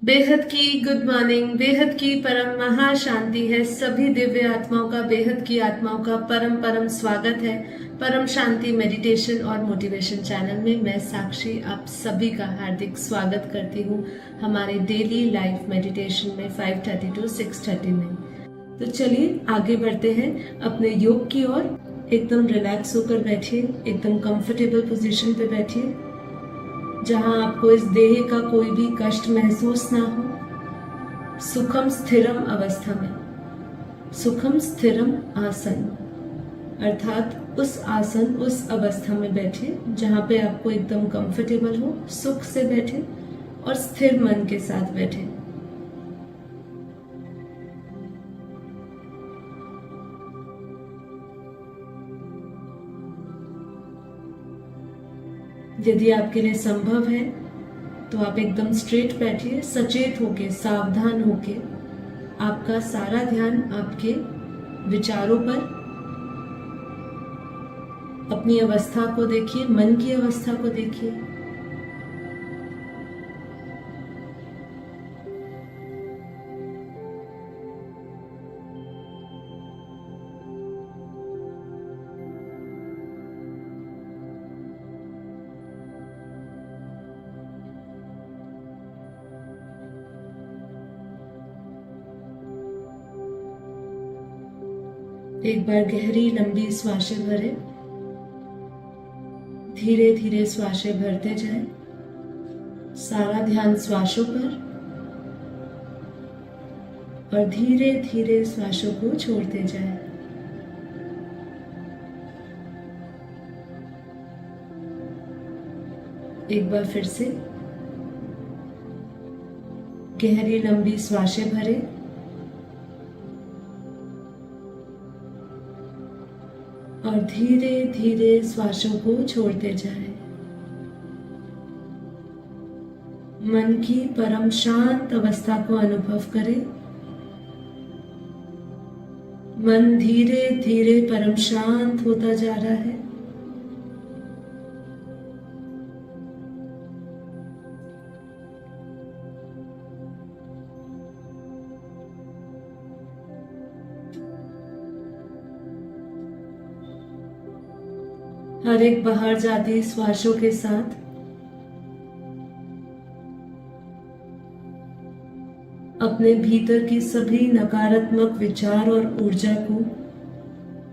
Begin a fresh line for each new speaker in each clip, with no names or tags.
बेहद की good morning. बेहद की परम महाशांति है। सभी दिव्य आत्माओं का, बेहद की आत्माओं का परम परम स्वागत है परम शांति मेडिटेशन और मोटिवेशन चैनल में। मैं साक्षी आप सभी का हार्दिक स्वागत करती हूँ हमारे डेली लाइफ मेडिटेशन में 5:30 to 6:30 में। तो चलिए आगे बढ़ते हैं अपने योग की ओर। एकदम रिलैक्स होकर बैठिए, एकदम कंफर्टेबल पोजीशन पे बैठिए जहां आपको इस देह का कोई भी कष्ट महसूस ना हो। सुखम स्थिरम अवस्था में, सुखम स्थिरम आसन अर्थात उस आसन, उस अवस्था में बैठे जहां पे आपको एकदम कंफर्टेबल हो, सुख से बैठे और स्थिर मन के साथ बैठे। यदि आपके लिए संभव है तो आप एकदम स्ट्रेट बैठिए, सचेत होके, सावधान होके। आपका सारा ध्यान आपके विचारों पर, अपनी अवस्था को देखिए, मन की अवस्था को देखिए। एक बार गहरी लंबी श्वासें भरें, धीरे धीरे श्वासें भरते जाएं। सारा ध्यान श्वासों पर और धीरे धीरे श्वासों को छोड़ते जाएं। एक बार फिर से गहरी लंबी श्वासें भरें और धीरे धीरे श्वासों को छोड़ते जाएं। मन की परम शांत अवस्था को अनुभव करें। मन धीरे धीरे परम शांत होता जा रहा है। हर एक बाहर जाती श्वासों के साथ अपने भीतर की सभी नकारात्मक विचार और ऊर्जा को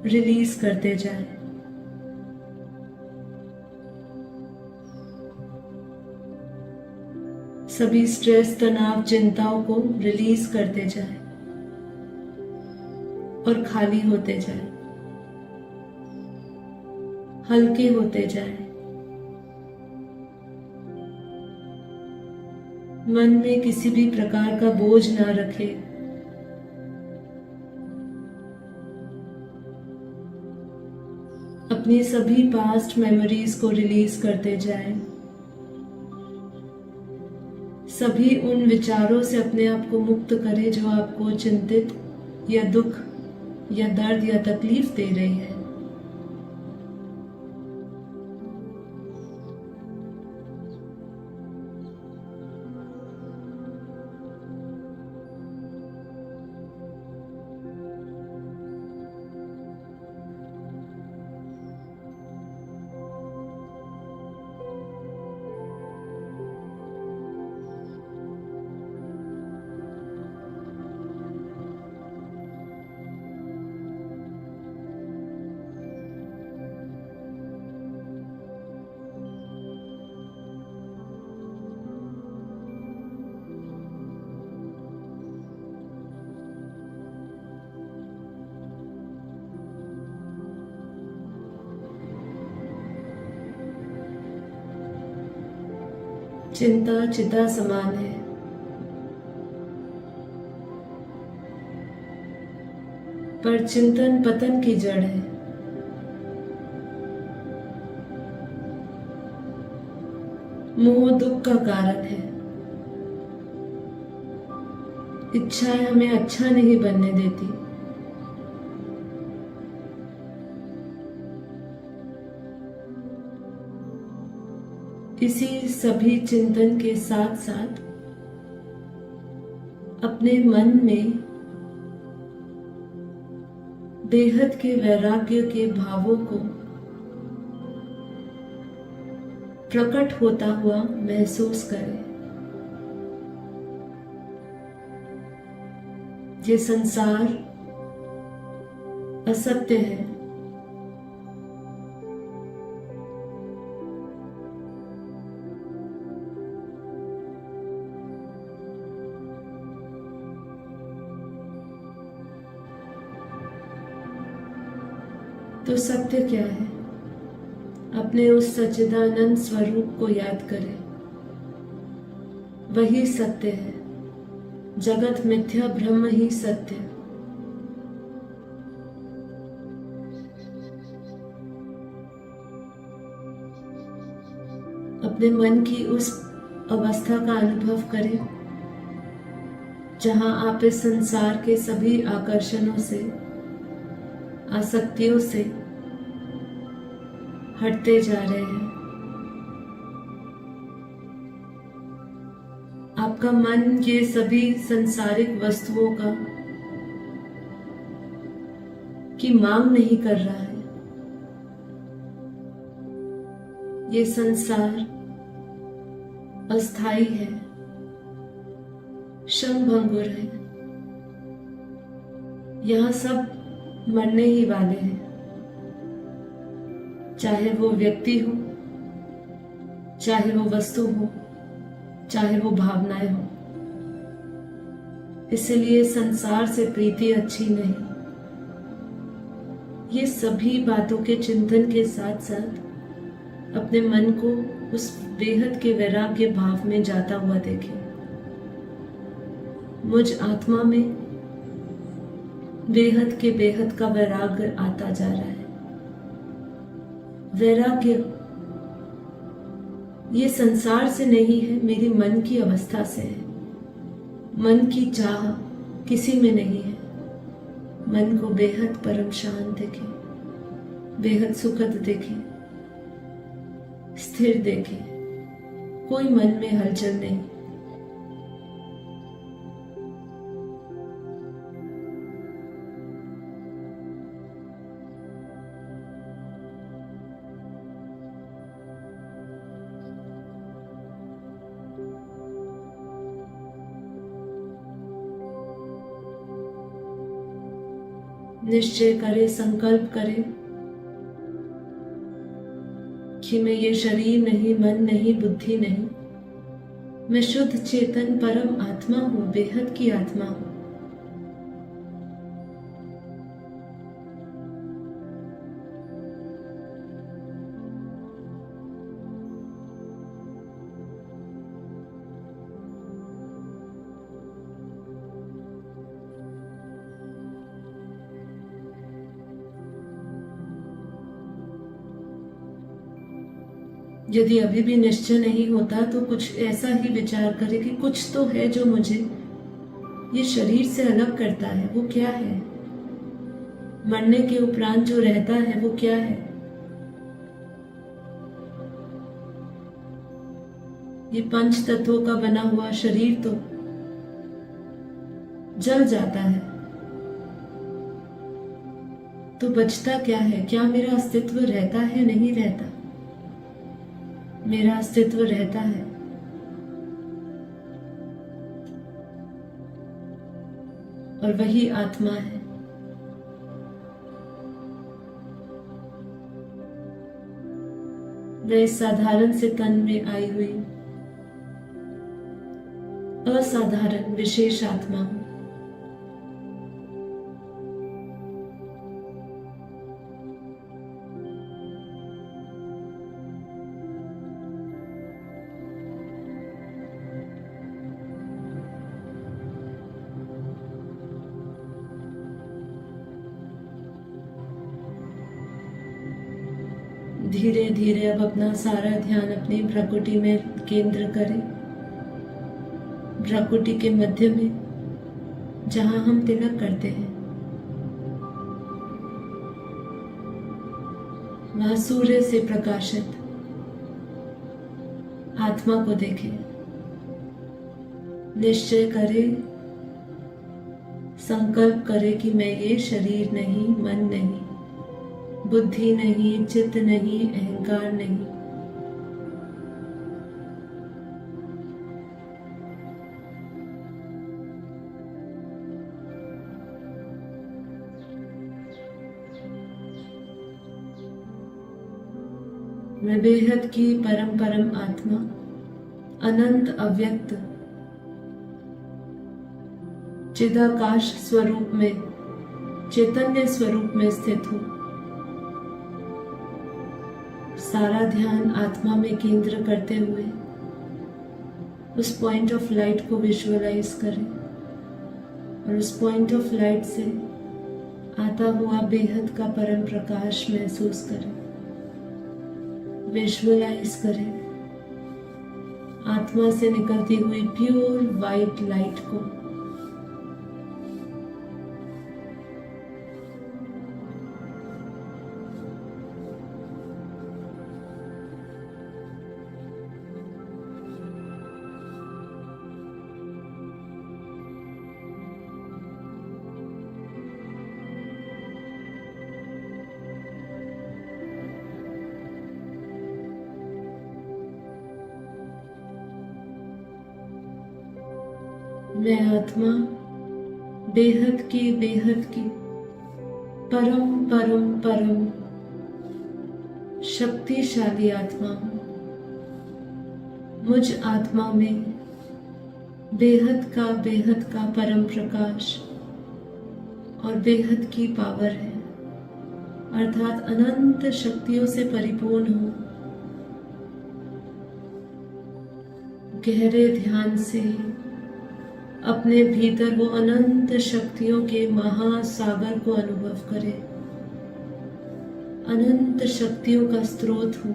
रिलीज करते जाएं। सभी स्ट्रेस, तनाव, चिंताओं को रिलीज करते जाएं और खाली होते जाएं, हल्के होते जाएं। मन में किसी भी प्रकार का बोझ ना रखें। अपनी सभी पास्ट मेमोरीज को रिलीज करते जाएं। सभी उन विचारों से अपने आप को मुक्त करें जो आपको चिंतित या दुख या दर्द या तकलीफ दे रही है। चिंता चिता समान है, पर चिंतन पतन की जड़ है। मोह दुख का कारण है। इच्छाएं हमें अच्छा नहीं बनने देती। इसी सभी चिंतन के साथ साथ अपने मन में बेहद के वैराग्य के भावों को प्रकट होता हुआ महसूस करें। ये संसार असत्य है, तो सत्य क्या है? अपने उस सच्चिदानंद स्वरूप को याद करें। वही सत्य है। जगत मिथ्या, ब्रह्म ही सत्य। अपने मन की उस अवस्था का अनुभव करें जहां आप इस संसार के सभी आकर्षणों से, आसक्तियों से हटते जा रहे हैं। आपका मन ये सभी संसारिक वस्तुओं का की मांग नहीं कर रहा है। ये संसार अस्थाई है, क्षणभंगुर है। यहाँ सब मरने ही वाले हैं, चाहे वो व्यक्ति हो, चाहे वो वस्तु हो, चाहे वो भावनाएं हो। इसलिए संसार से प्रीति अच्छी नहीं। ये सभी बातों के चिंतन के साथ साथ अपने मन को उस बेहद के वैराग्य भाव में जाता हुआ देखें। मुझ आत्मा में बेहद के बेहद का वैराग्य आता जा रहा है। वैराग्य ये संसार से नहीं है, मेरी मन की अवस्था से है। मन की चाह किसी में नहीं है। मन को बेहद परम शांत देखें, बेहद सुखद देखें, स्थिर देखें। कोई मन में हलचल नहीं। निश्चय करें, संकल्प करें कि मैं ये शरीर नहीं, मन नहीं, बुद्धि नहीं, मैं शुद्ध चेतन परम आत्मा हूं, बेहद की आत्मा हूं। यदि अभी भी निश्चय नहीं होता तो कुछ ऐसा ही विचार करें कि कुछ तो है जो मुझे ये शरीर से अलग करता है। वो क्या है? मरने के उपरांत जो रहता है वो क्या है? ये पंच तत्वों का बना हुआ शरीर तो जल जाता है, तो बचता क्या है? क्या मेरा अस्तित्व रहता है? नहीं रहता। मेरा अस्तित्व रहता है। और वही आत्मा है। मैं इस साधारण से तन में आई हुई असाधारण विशेष आत्मा हूं। धीरे धीरे अब अपना सारा ध्यान अपनी भ्रकुटी में केंद्र करें। भ्रकुटी के मध्य में जहां हम तिलक करते हैं, वहां सूर्य से प्रकाशित आत्मा को देखें। निश्चय करें संकल्प करे कि मैं ये शरीर नहीं, मन नहीं, बुद्धि नहीं, चित्त नहीं, अहंकार नहीं, मैं बेहद की परम परम आत्मा, अनंत अव्यक्त चिदाकाश स्वरूप में, चैतन्य स्वरूप में स्थित हूं। सारा ध्यान आत्मा में केंद्र करते हुए उस पॉइंट ऑफ लाइट को विजुअलाइज करें और उस पॉइंट ऑफ लाइट से आता हुआ बेहद का परम प्रकाश महसूस करें, विजुअलाइज करें आत्मा से निकलती हुई प्योर वाइट लाइट को। मैं आत्मा बेहद की परम परम परम शक्तिशाली आत्मा हूं। मुझ आत्मा में बेहद का परम प्रकाश और बेहद की पावर है, अर्थात अनंत शक्तियों से परिपूर्ण हूं। गहरे ध्यान से अपने भीतर वो अनंत शक्तियों के महासागर को अनुभव करें। अनंत शक्तियों का स्रोत हूं,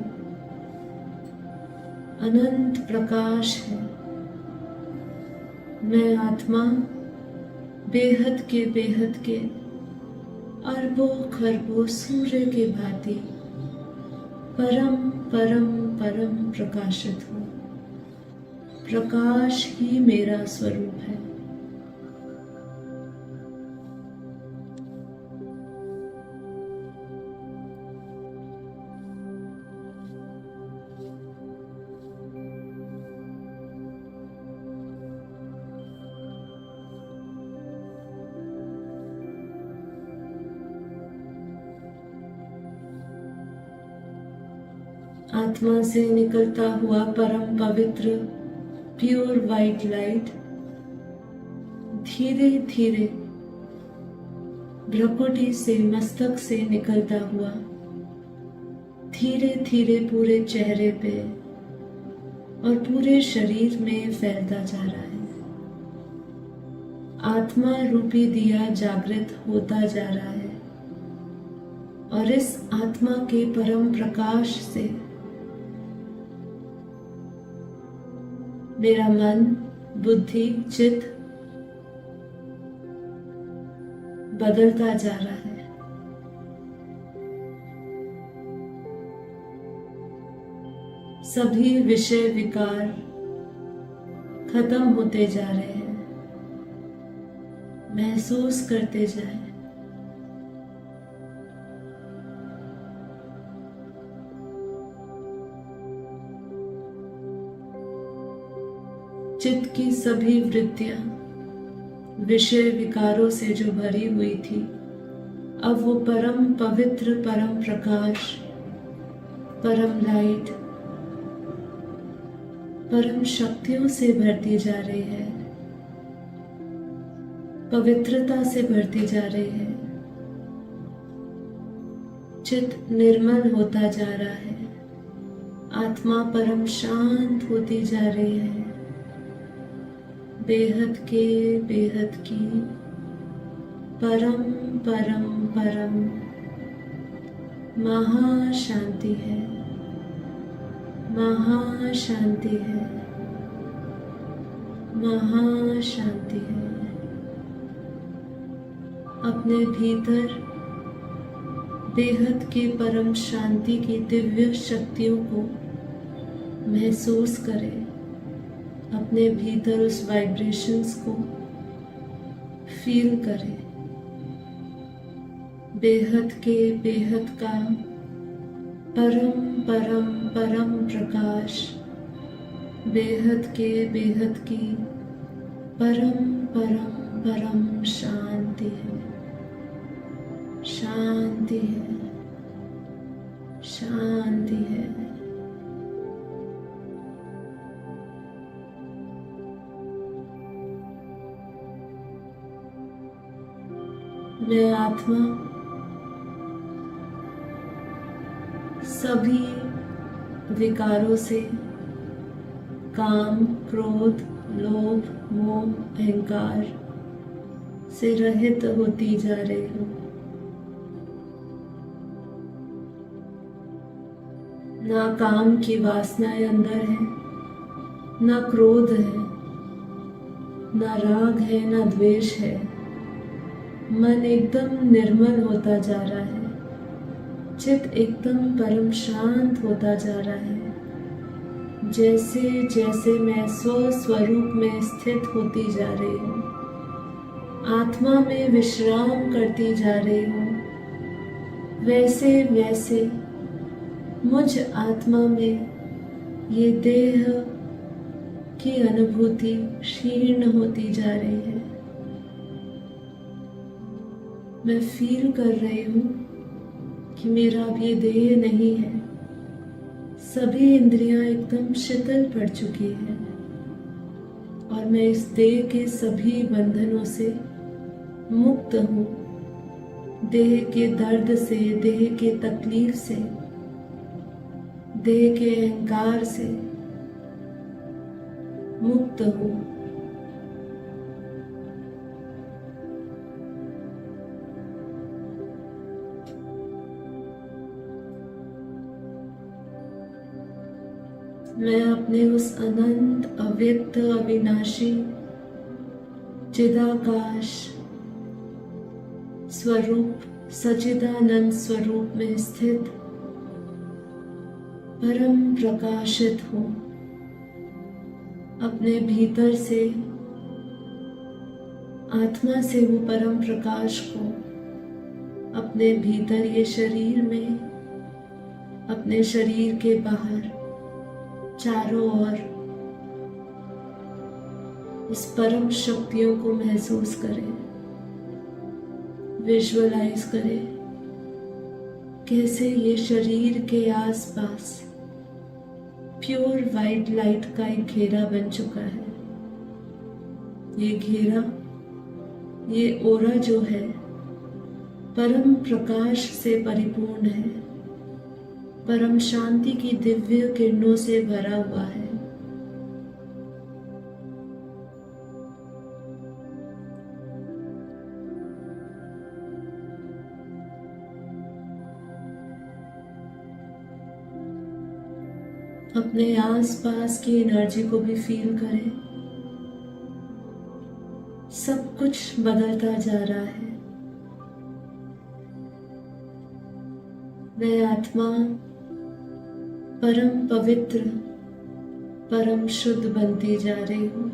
अनंत प्रकाश है। मैं आत्मा बेहद के अरबों खरबों सूर्य के भांति परम परम परम प्रकाशित हूं। प्रकाश ही मेरा स्वरूप है। आत्मा से निकलता हुआ परम पवित्र प्योर वाइट लाइट धीरे धीरे भ्रुकुटी से, मस्तक से निकलता हुआ धीरे धीरे पूरे चेहरे पे और पूरे शरीर में फैलता जा रहा है। आत्मा रूपी दिया जागृत होता जा रहा है और इस आत्मा के परम प्रकाश से मेरा मन, बुद्धि, चित्त बदलता जा रहा है। सभी विषय विकार खत्म होते जा रहे हैं। महसूस करते जाएं। चित्त की सभी वृत्तियां विषय विकारों से जो भरी हुई थी, अब वो परम पवित्र, परम प्रकाश, परम लाइट, परम शक्तियों से भरती जा रही है, पवित्रता से भरती जा रही है। चित्त निर्मल होता जा रहा है। आत्मा परम शांत होती जा रही है। बेहद की परम परम परम महाशांति है, महाशांति है, महाशांति है। अपने भीतर बेहद के परम शांति की दिव्य शक्तियों को महसूस करें। अपने भीतर उस वाइब्रेशंस को फील करें बेहद के बेहद का परम परम परम प्रकाश, बेहद के बेहद की परम परम परम शांति है, शांति है, शांति है। मैं आत्मा सभी विकारों से, काम, क्रोध, लोभ, मोह, अहंकार से रहित होती जा रही हूँ। ना काम की वासनाएं अंदर है, ना क्रोध है, ना राग है, ना द्वेष है। मन एकदम निर्मल होता जा रहा है, चित्त एकदम परम शांत होता जा रहा है। जैसे जैसे मैं स्वस्वरूप में स्थित होती जा रही हूँ, आत्मा में विश्राम करती जा रही हूँ, वैसे वैसे मुझ आत्मा में ये देह की अनुभूति क्षीण होती जा रही है। मैं फील कर रही हूँ कि मेरा अब ये देह नहीं है। सभी इंद्रियां एकदम शिथिल पड़ चुकी हैं और मैं इस देह के सभी बंधनों से मुक्त हूँ। देह के दर्द से, देह के तकलीफ से, देह के अहंकार से मुक्त हूँ। मैं अपने उस अनंत अव्यक्त अविनाशी चिदाकाश स्वरूप, सच्चिदानंद स्वरूप में स्थित परम प्रकाशित हूँ। अपने भीतर से, आत्मा से वो परम प्रकाश को अपने भीतर ये शरीर में, अपने शरीर के बाहर चारों ओर इस परम शक्तियों को महसूस करें, विजुअलाइज करें कैसे ये शरीर के आसपास प्योर वाइट लाइट का एक घेरा बन चुका है। ये घेरा, ये ओरा जो है परम प्रकाश से परिपूर्ण है, परम शांति की दिव्य किरणों से भरा हुआ है। अपने आसपास की एनर्जी को भी फील करें। सब कुछ बदलता जा रहा है। मैं आत्मा परम पवित्र, परम शुद्ध बनती जा रही हूँ।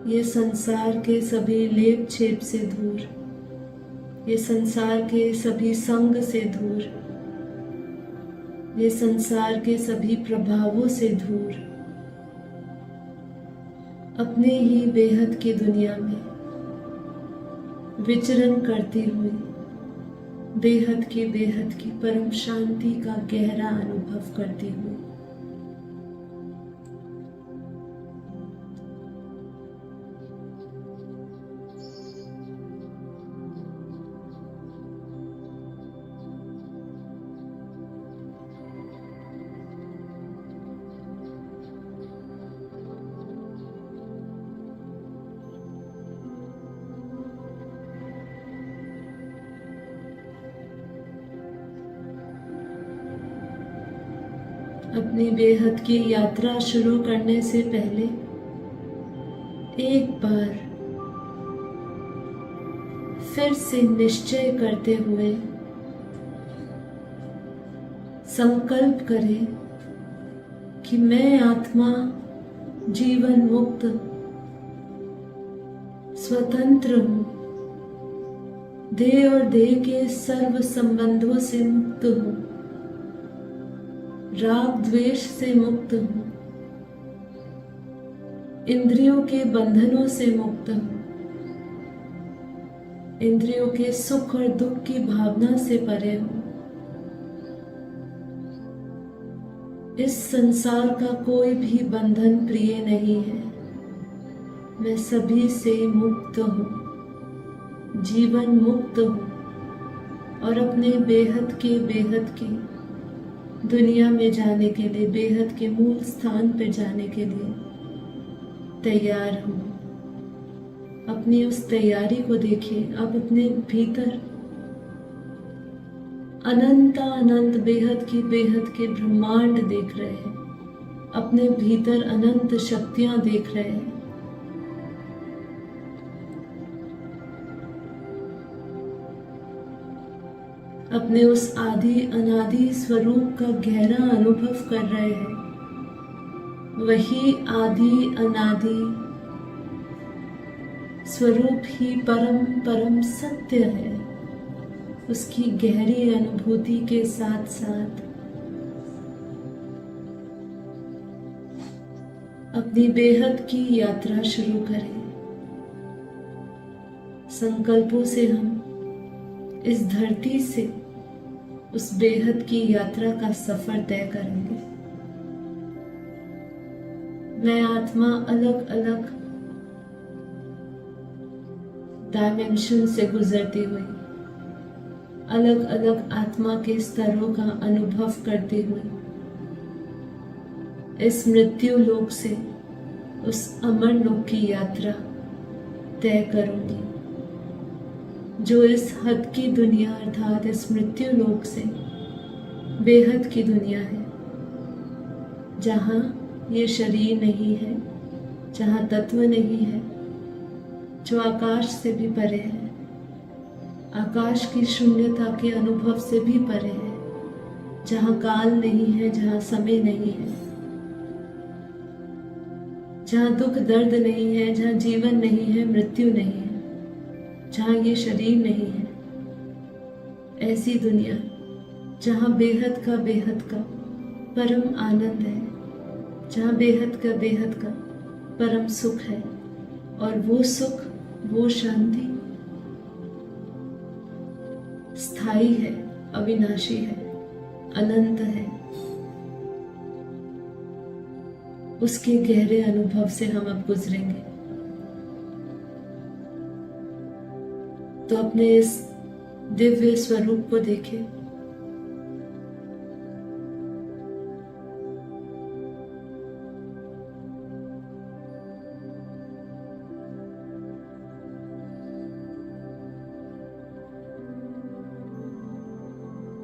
ये संसार के सभी लेप छेप से दूर, ये संसार के सभी संग से दूर, ये संसार के सभी प्रभावों से दूर, अपने ही बेहद की दुनिया में विचरण करती हुई बेहद की परम शांति का गहरा अनुभव करती हुई अपनी बेहद की यात्रा शुरू करने से पहले एक बार फिर से निश्चय करते हुए संकल्प करें कि मैं आत्मा जीवन मुक्त स्वतंत्र हूं, देह और देह के सर्व संबंधों से मुक्त हूं, राग द्वेष से मुक्त हूं, इंद्रियों के बंधनों से मुक्त हूं, इंद्रियों के सुख और दुख की भावना से परे हूं। इस संसार का कोई भी बंधन प्रिय नहीं है। मैं सभी से मुक्त हूं, जीवन मुक्त हूं और अपने बेहद की दुनिया में जाने के लिए, बेहद के मूल स्थान पर जाने के लिए तैयार हूं। अपनी उस तैयारी को देखिए। आप अपने भीतर अनंत बेहद के ब्रह्मांड देख रहे हैं। अपने भीतर अनंत शक्तियां देख रहे हैं। अपने उस आदि अनादि स्वरूप का गहरा अनुभव कर रहे हैं। वही आदि अनादि स्वरूप ही परम सत्य है। उसकी गहरी अनुभूति के साथ साथ अपनी बेहद की यात्रा शुरू करें। संकल्पों से हम इस धरती से उस बेहद की यात्रा का सफर तय करेंगे। मैं आत्मा अलग अलग डायमेंशन से गुजरती हुई, अलग अलग आत्मा के स्तरों का अनुभव करते हुए इस मृत्यु लोक से उस अमर लोक की यात्रा तय करूंगी, जो इस हद की दुनिया अर्थात इस मृत्यु लोक से बेहद की दुनिया है, जहां ये शरीर नहीं है, जहां तत्व नहीं है, जो आकाश से भी परे है, आकाश की शून्यता के अनुभव से भी परे है, जहां काल नहीं है, जहां समय नहीं है, जहां दुख दर्द नहीं है, जहां जीवन नहीं है, मृत्यु नहीं है, जहां ये शरीर नहीं है। ऐसी दुनिया जहां बेहद का परम आनंद है, जहां बेहद का परम सुख है, और वो सुख, वो शांति स्थायी है, अविनाशी है, अनंत है। उसके गहरे अनुभव से हम अब गुजरेंगे। तो अपने इस दिव्य स्वरूप को देखें।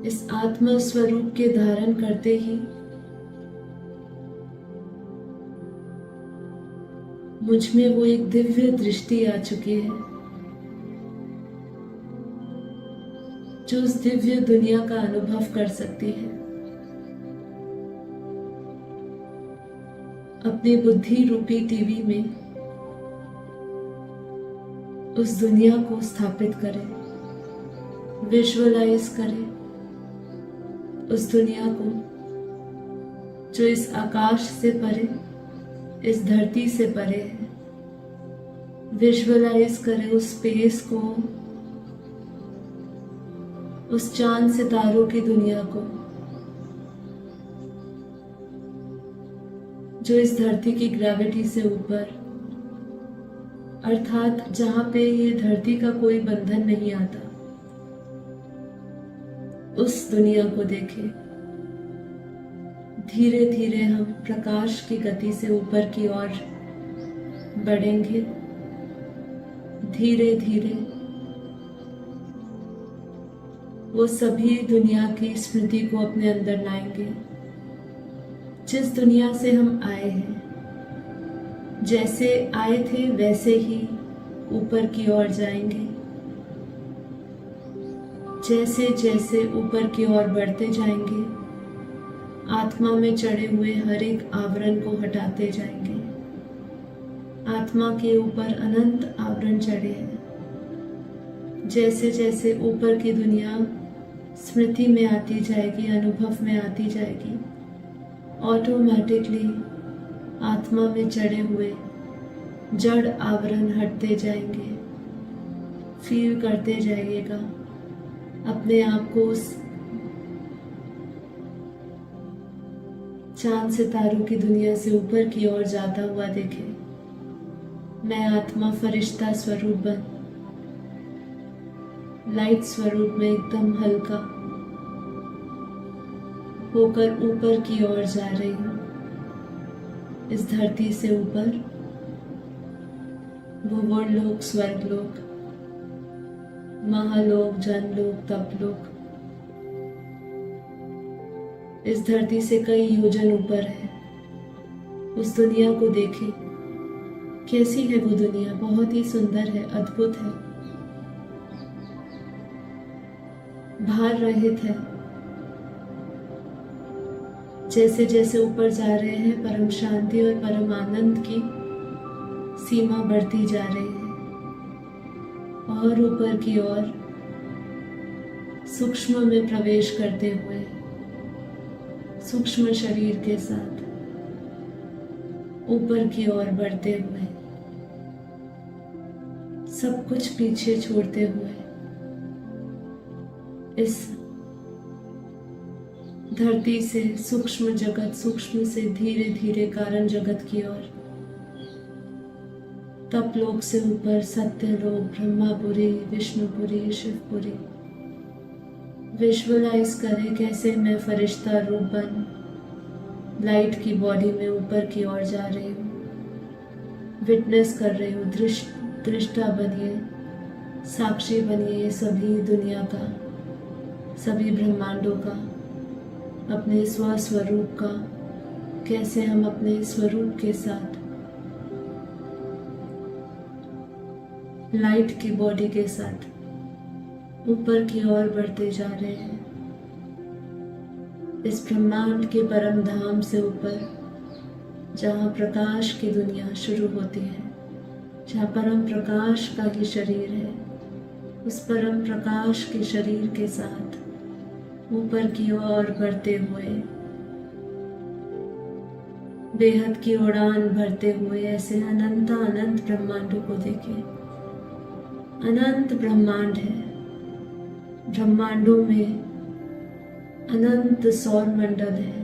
इस आत्मा स्वरूप के धारण करते ही मुझ में वो एक दिव्य दृष्टि आ चुकी है, जो उस दिव्य दुनिया का अनुभव कर सकती है। अपनी बुद्धि रूपी टीवी में उस दुनिया को स्थापित करें, विजुअलाइज करें उस दुनिया को जो इस आकाश से परे, इस धरती से परे है। विजुअलाइज करें उस स्पेस को, उस चांद सितारों की दुनिया को जो इस धरती की ग्रेविटी से ऊपर, अर्थात जहां पे ये धरती का कोई बंधन नहीं आता, उस दुनिया को देखें। धीरे धीरे हम प्रकाश की गति से ऊपर की ओर बढ़ेंगे। धीरे धीरे वो सभी दुनिया की स्मृति को अपने अंदर लाएंगे, जिस दुनिया से हम आए हैं। जैसे आए थे वैसे ही ऊपर की ओर जाएंगे। जैसे जैसे ऊपर की ओर बढ़ते जाएंगे, आत्मा में चढ़े हुए हर एक आवरण को हटाते जाएंगे। आत्मा के ऊपर अनंत आवरण चढ़े हैं। जैसे जैसे ऊपर की दुनिया स्मृति में आती जाएगी, अनुभव में आती जाएगी, ऑटोमेटिकली आत्मा में चढ़े हुए जड़ आवरण हटते जाएंगे। फील करते जाइएगा अपने आप को उस चांद सितारों की दुनिया से ऊपर की ओर जाता हुआ देखें। मैं आत्मा फरिश्ता स्वरूप बन लाइट स्वरूप में एकदम हल्का होकर ऊपर की ओर जा रही हूँ। इस धरती से ऊपर भुवनलोक, स्वर्गलोक, महालोक, जनलोक, तपलोक इस धरती से कई योजन ऊपर है। उस दुनिया को देखें, कैसी है वो दुनिया। बहुत ही सुंदर है, अद्भुत है, भार रहित है। जैसे जैसे ऊपर जा रहे हैं, परम शांति और परम आनंद की सीमा बढ़ती जा रही है और ऊपर की ओर सूक्ष्म में प्रवेश करते हुए सूक्ष्म शरीर के साथ ऊपर की ओर बढ़ते हुए, सब कुछ पीछे छोड़ते हुए इस धरती से सूक्ष्म जगत, सूक्ष्म से धीरे धीरे कारण जगत की ओर, तपलोक से ऊपर सत्यलोक, ब्रह्मापुरी, विष्णुपुरी, शिवपुरी। विजुअलाइज करें कैसे मैं फरिश्ता रूप बन लाइट की बॉडी में ऊपर की ओर जा रही हूँ। विटनेस कर रही हूँ, दृष्टा बनिए, साक्षी बनिए सभी दुनिया का, सभी ब्रह्मांडों का, अपने स्वस्वरूप का। कैसे हम अपने स्वरूप के साथ लाइट की बॉडी के साथ ऊपर की ओर बढ़ते जा रहे हैं। इस ब्रह्मांड के परम धाम से ऊपर, जहाँ प्रकाश की दुनिया शुरू होती है, जहाँ परम प्रकाश का ही शरीर है, उस परम प्रकाश के शरीर के साथ ऊपर की ओर बढ़ते हुए, बेहद की उड़ान भरते हुए ऐसे अनंत अनंत ब्रह्मांडों को देखें। अनंत ब्रह्मांड है, ब्रह्मांडों में अनंत सौर मंडल है।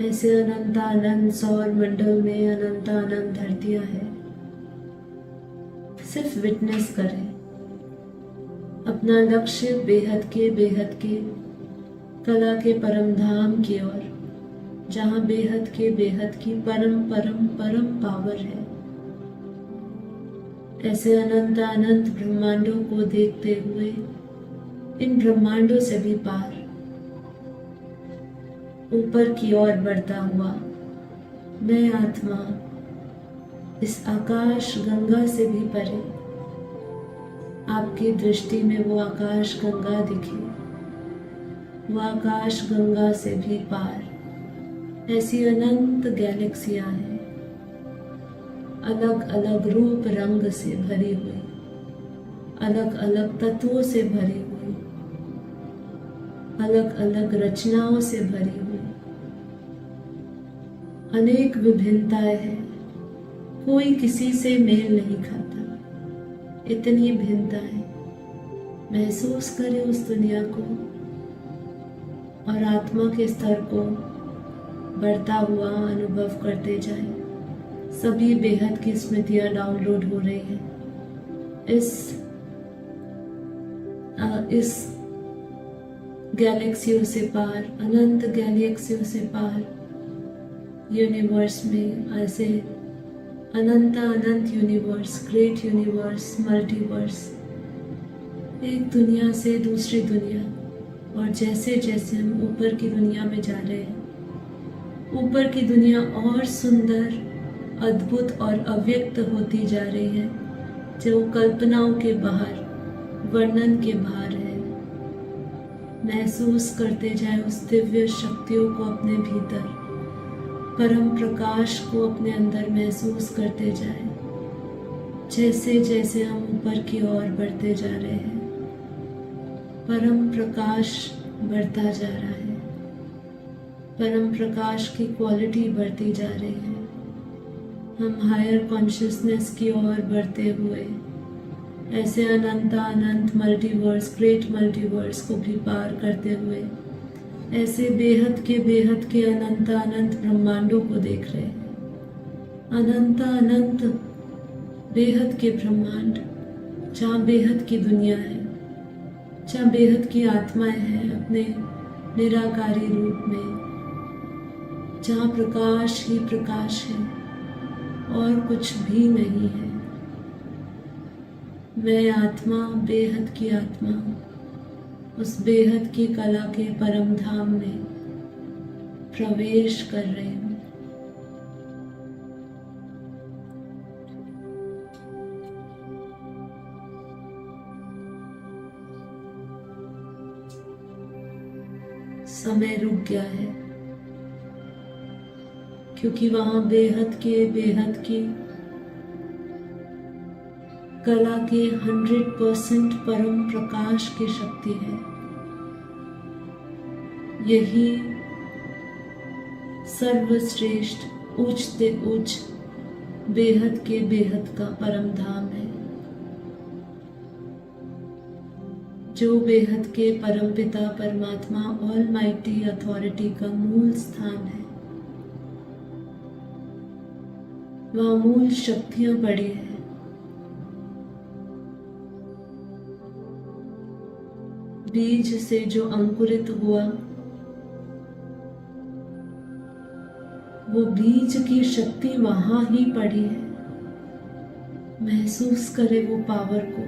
ऐसे अनंत अनंत सौर मंडल में अनंत अनंत धरतियां हैं। सिर्फ विटनेस करें अपना लक्ष्य बेहद के कला के परम धाम की ओर, जहां बेहद की परम परम परम पावर है। ऐसे अनंत अनंत ब्रह्मांडों को देखते हुए, इन ब्रह्मांडों से भी पार ऊपर की ओर बढ़ता हुआ, मैं आत्मा इस आकाश गंगा से भी परे, आपकी दृष्टि में वो आकाश गंगा दिखे, वो आकाश गंगा से भी पार ऐसी अनंत गैलेक्सियां हैं, अलग अलग रूप रंग से भरी हुई, अलग अलग तत्वों से भरी हुई, अलग अलग रचनाओं से भरी हुई, अनेक विभिन्नताएं हैं। कोई किसी से मेल नहीं खाता, इतनी भिन्नताएं। महसूस करें उस दुनिया को और आत्मा के स्तर को बढ़ता हुआ अनुभव करते जाएं। सभी बेहद की स्मृतियां डाउनलोड हो रही हैं इस गैलेक्सियों से पार, अनंत गैलेक्सियों से पार यूनिवर्स में, ऐसे अनंत अनंत यूनिवर्स, ग्रेट यूनिवर्स, मल्टीवर्स, एक दुनिया से दूसरी दुनिया। और जैसे जैसे हम ऊपर की दुनिया में जा रहे हैं, ऊपर की दुनिया और सुंदर, अद्भुत और अव्यक्त होती जा रही है, जो कल्पनाओं के बाहर, वर्णन के बाहर है। महसूस करते जाए उस दिव्य शक्तियों को अपने भीतर, परम प्रकाश को अपने अंदर महसूस करते जाए। जैसे जैसे हम ऊपर की ओर बढ़ते जा रहे हैं, परम प्रकाश बढ़ता जा रहा है, परम प्रकाश की क्वालिटी बढ़ती जा रही है। हम हायर कॉन्शियसनेस की ओर बढ़ते हुए ऐसे अनंत मल्टीवर्स, ग्रेट मल्टीवर्स को भी पार करते हुए ऐसे बेहद के अनंत ब्रह्मांडों को देख रहे हैं। अनंत बेहद के ब्रह्मांड, जहाँ बेहद की दुनिया है, जहाँ बेहद की आत्माएं हैं अपने निराकारी रूप में, जहाँ प्रकाश ही प्रकाश है और कुछ भी नहीं है। मैं आत्मा, बेहद की आत्मा, उस बेहद की कला के परम धाम में प्रवेश कर रही हूँ। समय रुक गया है क्योंकि वहां बेहद की कला के 100% परम प्रकाश की शक्ति है। यही सर्वश्रेष्ठ, उच्चते उच्च, बेहद का परम धाम है, जो बेहद के परम पिता परमात्मा ऑलमाइटी अथॉरिटी का मूल स्थान है। वहाँ मूल शक्तियां पड़ी है। बीज से जो अंकुरित हुआ, वो बीज की शक्ति वहां ही पड़ी है। महसूस करे वो पावर को।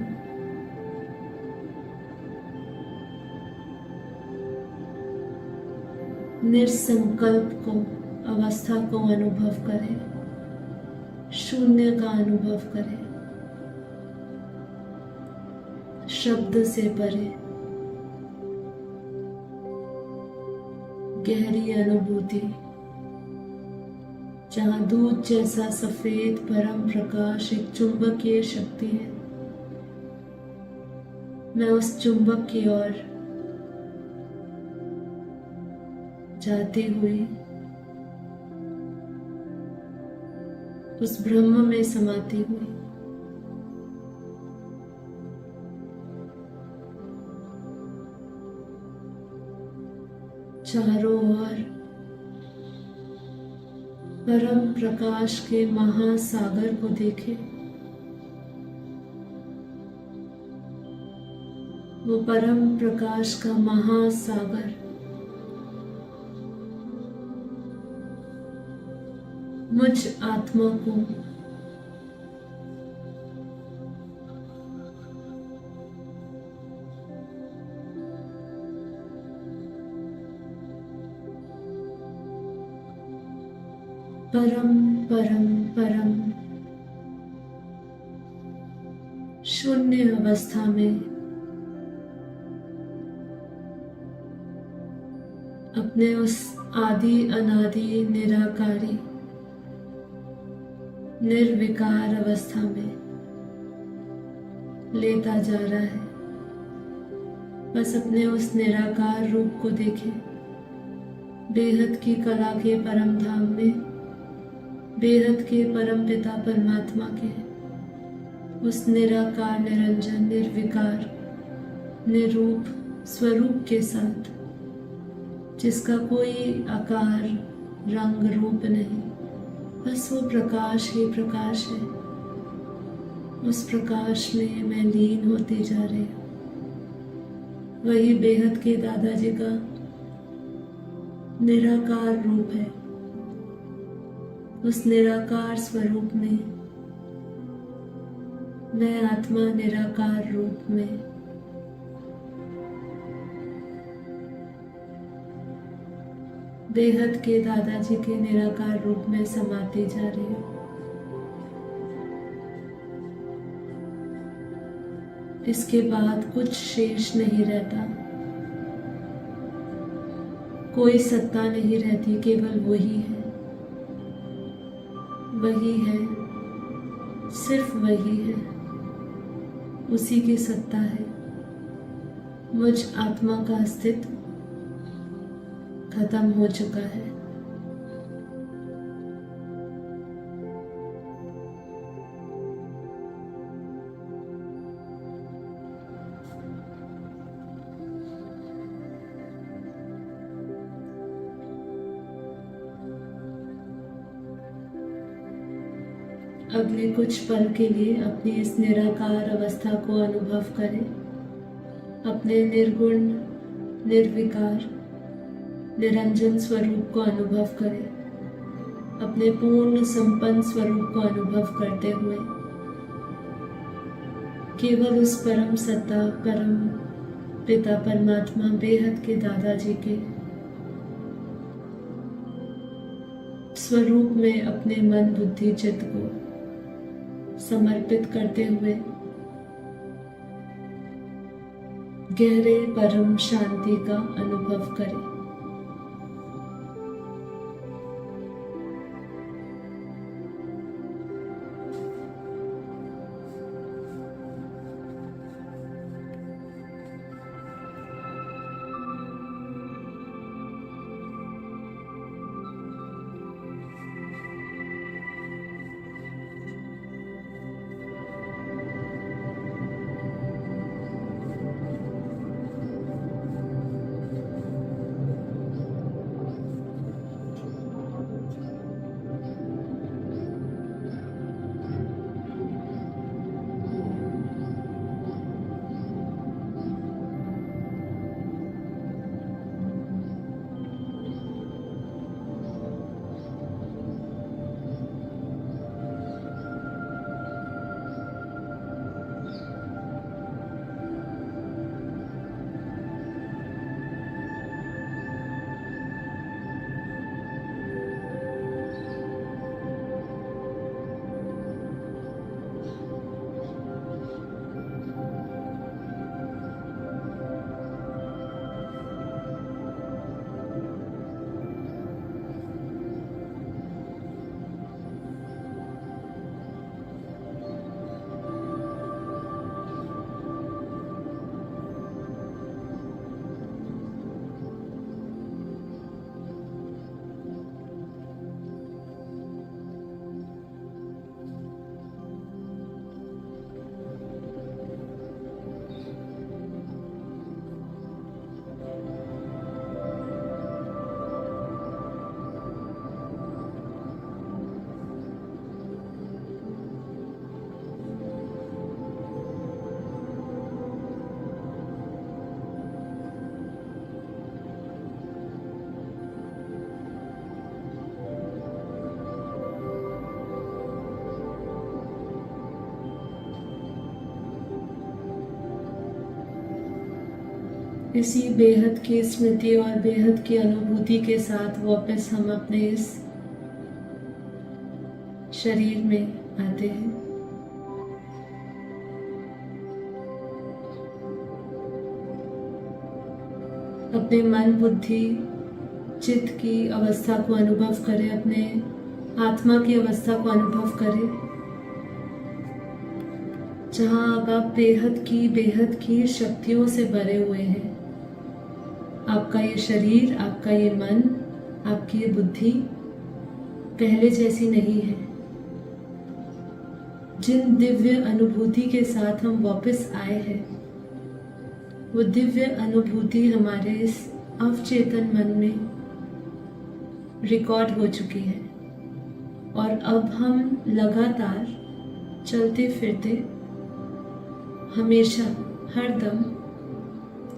निसंकल्प को, अवस्था को अनुभव करे, शून्य का अनुभव करे, शब्द से परे, गहरी अनुभूति, जहां दूध जैसा सफेद परम प्रकाश एक चुंबकीय शक्ति है। मैं उस चुंबक की ओर जाती हुई उस ब्रह्म में समाती हुई चारों ओर परम प्रकाश के महासागर को देखे। वो परम प्रकाश का महासागर मुझ आत्मा को परम शून्य अवस्था में अपने उस आदि अनादि निराकारी निर्विकार अवस्था में लेता जा रहा है। बस अपने उस निराकार रूप को देखें। बेहद की कला के परम धाम में, बेहद के परम पिता परमात्मा के उस निराकार, निरंजन, निर्विकार, निरूप स्वरूप के साथ, जिसका कोई आकार, रंग, रूप नहीं, बस वो प्रकाश ही प्रकाश है। उस प्रकाश में मैं लीन होती जा रही हूँ। वही बेहद के दादाजी का निराकार रूप है। उस निराकार स्वरूप में मैं आत्मा निराकार रूप में बेहद के दादाजी के निराकार रूप में समाती जा रही हूँ। इसके बाद कुछ शेष नहीं रहता। कोई सत्ता नहीं रहती, केवल वही है, वही है, सिर्फ वही है, उसी की सत्ता है। मुझ आत्मा का अस्तित्व खत्म हो चुका है। अगले कुछ पल के लिए अपनी इस निराकार अवस्था को अनुभव करें। अपने निर्गुण, निर्विकार, निरंजन स्वरूप को अनुभव करें। अपने पूर्ण संपन्न स्वरूप को अनुभव करते हुए केवल उस परम सत्ता, परम पिता परमात्मा, बेहद के दादाजी के स्वरूप में अपने मन, बुद्धि, चित्त को समर्पित करते हुए गहरे परम शांति का अनुभव करें। इसी बेहद की स्मृति और बेहद की अनुभूति के साथ वापस हम अपने इस शरीर में आते हैं। अपने मन, बुद्धि, चित्त की अवस्था को अनुभव करें, अपने आत्मा की अवस्था को अनुभव करें, जहां अब आप बेहद की शक्तियों से भरे हुए हैं। आपका ये शरीर, आपका ये मन, आपकी ये बुद्धि पहले जैसी नहीं है। जिन दिव्य अनुभूति के साथ हम वापस आए हैं, वो दिव्य अनुभूति हमारे इस अवचेतन मन में रिकॉर्ड हो चुकी है और अब हम लगातार चलते फिरते हमेशा, हर दम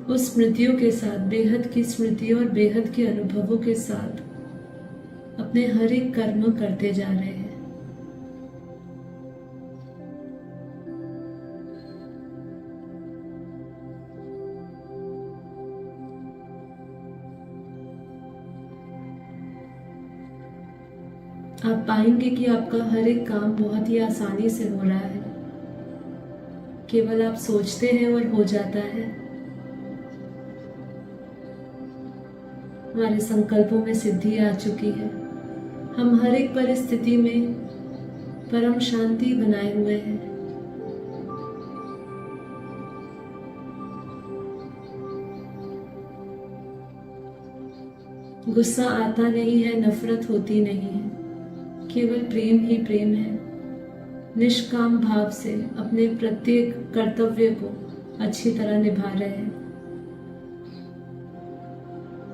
उस स्मृतियों के साथ, बेहद की स्मृतियों और बेहद के अनुभवों के साथ अपने हर एक कर्म करते जा रहे हैं। आप पाएंगे कि आपका हर एक काम बहुत ही आसानी से हो रहा है। केवल आप सोचते हैं और हो जाता है। हमारे संकल्पों में सिद्धि आ चुकी है। हम हर एक परिस्थिति में परम शांति बनाए हुए हैं। गुस्सा आता नहीं है, नफरत होती नहीं है, केवल प्रेम ही प्रेम है। निष्काम भाव से अपने प्रत्येक कर्तव्य को अच्छी तरह निभा रहे हैं।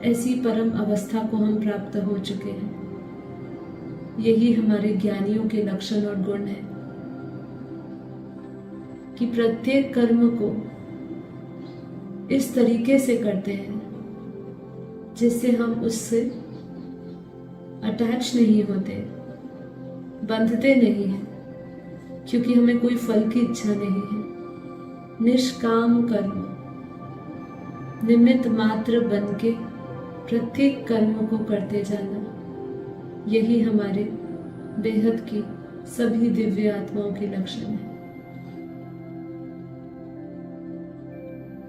ऐसी परम अवस्था को हम प्राप्त हो चुके हैं। यही हमारे ज्ञानियों के लक्षण और गुण है कि प्रत्येक कर्म को इस तरीके से करते हैं जिससे हम उससे अटैच नहीं होते, बंधते नहीं हैं, क्योंकि हमें कोई फल की इच्छा नहीं है। निष्काम कर्म, निमित्त मात्र बन के प्रत्येक कर्म को करते जाना, यही हमारे बेहद की सभी दिव्य आत्माओं के लक्षण है।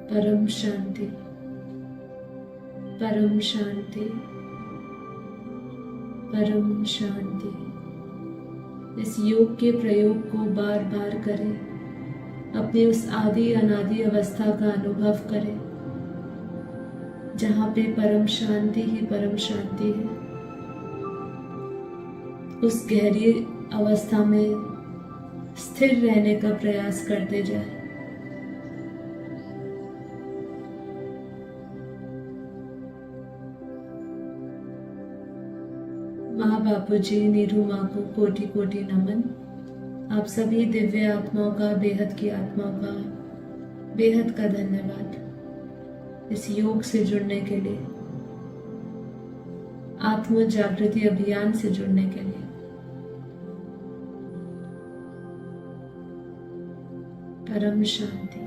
परम शांति, परम शांति, परम शांति। इस योग के प्रयोग को बार बार करें, अपनी उस आदि अनादि अवस्था का अनुभव करें जहाँ पे परम शांति ही परम शांति है। उस गहरी अवस्था में स्थिर रहने का प्रयास करते जाएं। माँ बापू जी, नीरू माँ को कोटि कोटि नमन। आप सभी दिव्य आत्माओं का, बेहद की आत्माओं का बेहद का धन्यवाद इस योग से जुड़ने के लिए, आत्म जागृति अभियान से जुड़ने के लिए। परम शांति।